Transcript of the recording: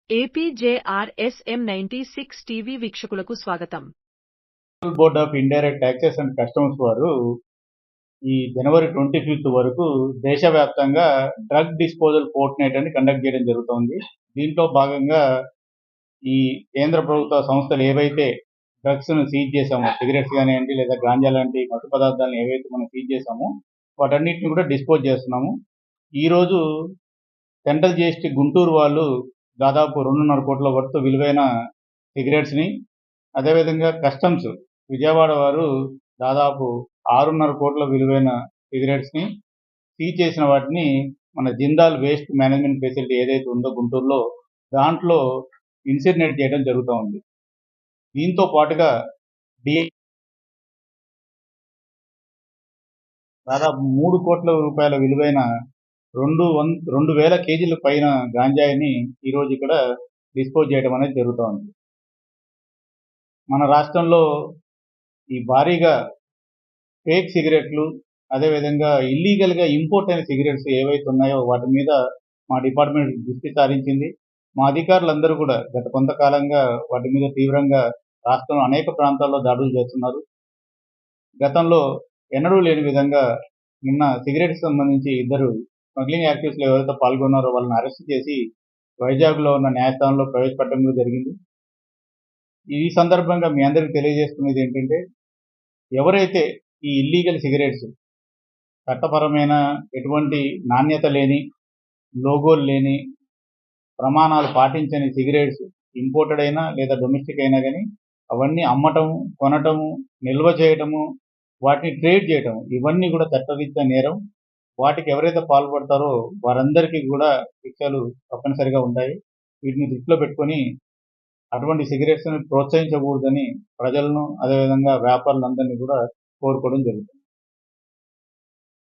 ఏపీజేఆర్ఎస్ఎం96 TV వీక్షకులకు స్వాగతం. Board of indirect taxes and customs వారు ఈ జనవరి 25 వరకు దేశవ్యాప్తంగా డ్రగ్ డిస్పోజల్ ఫోర్ట్ నైట్ అని కండక్ట్ చేయడం జరుగుతోంది. దీంట్లో భాగంగా ఈ కేంద్ర ప్రభుత్వ సంస్థలు ఏవైతే డ్రగ్స్ ను సీజ్ చేశామో, సిగరెట్స్ కానివ్వండి లేదా గాంజా లాంటి మత్తు పదార్థాలను ఏవైతే మనం సీజ్ చేశామో వాటన్నిటిని కూడా డిస్పోజ్ చేస్తున్నాము. ఈరోజు సెంట్రల్ జిఎస్టీ గుంటూరు వాళ్ళు దాదాపు 2.5 కోట్ల వర్త్ విలువైన సిగరెట్స్ని, అదేవిధంగా కస్టమ్స్ విజయవాడ వారు దాదాపు 6.5 కోట్ల విలువైన సిగరెట్స్ని సీజ్ చేసిన వాటిని మన జిందాల్ వేస్ట్ మేనేజ్మెంట్ ఫెసిలిటీ ఏదైతే ఉందో గుంటూరులో దాంట్లో ఇన్సినరేట్ చేయడం జరుగుతూ ఉంది. దీంతో పాటుగా దాదాపు 3 కోట్ల రూపాయల విలువైన 2,000 కేజీల పైన గాంజాయిని ఈరోజు ఇక్కడ డిస్పోజ్ చేయడం అనేది జరుగుతూ ఉంది. మన రాష్ట్రంలో ఈ భారీగా ఫేక్ సిగరెట్లు, అదేవిధంగా ఇల్లీగల్గా ఇంపోర్ట్ అయిన సిగరెట్స్ ఏవైతే ఉన్నాయో వాటి మీద మా డిపార్ట్మెంట్ దృష్టి సారించింది. మా అధికారులందరూ కూడా గత కొంతకాలంగా వాటి మీద తీవ్రంగా రాష్ట్రంలో అనేక ప్రాంతాల్లో దాడులు చేస్తున్నారు. గతంలో ఎన్నడూ లేని విధంగా నిన్న సిగరెట్స్ సంబంధించి 2 స్మగ్లింగ్ యాక్టివిటీస్లో ఎవరైతే పాల్గొన్నారో వాళ్ళని అరెస్ట్ చేసి వైజాగ్లో ఉన్న న్యాయస్థానంలో ప్రవేశపెట్టడం జరిగింది. ఈ సందర్భంగా మీ అందరికీ తెలియజేస్తున్నది ఏంటంటే, ఎవరైతే ఈ ఇల్లీగల్ సిగరెట్స్ చట్టపరమైన ఎటువంటి నాణ్యత లేని, లోగోలు లేని, ప్రమాణాలు పాటించని సిగరెట్స్ ఇంపోర్టెడ్ అయినా లేదా డొమెస్టిక్ అయినా కానీ అవన్నీ అమ్మటము, కొనటము, నిల్వ చేయటము, వాటిని ట్రేడ్ చేయటం ఇవన్నీ కూడా చట్టరీత్యా నేరం. వాటికి ఎవరైతే పాల్పడతారో వారందరికీ కూడా శిక్షలు తప్పనిసరిగా ఉంటాయి. వీటిని దృష్టిలో పెట్టుకొని అటువంటి సిగరెట్స్ని ప్రోత్సహించకూడదని ప్రజలను, అదేవిధంగా వ్యాపారులందరినీ కూడా కోరుకోవడం జరుగుతుంది.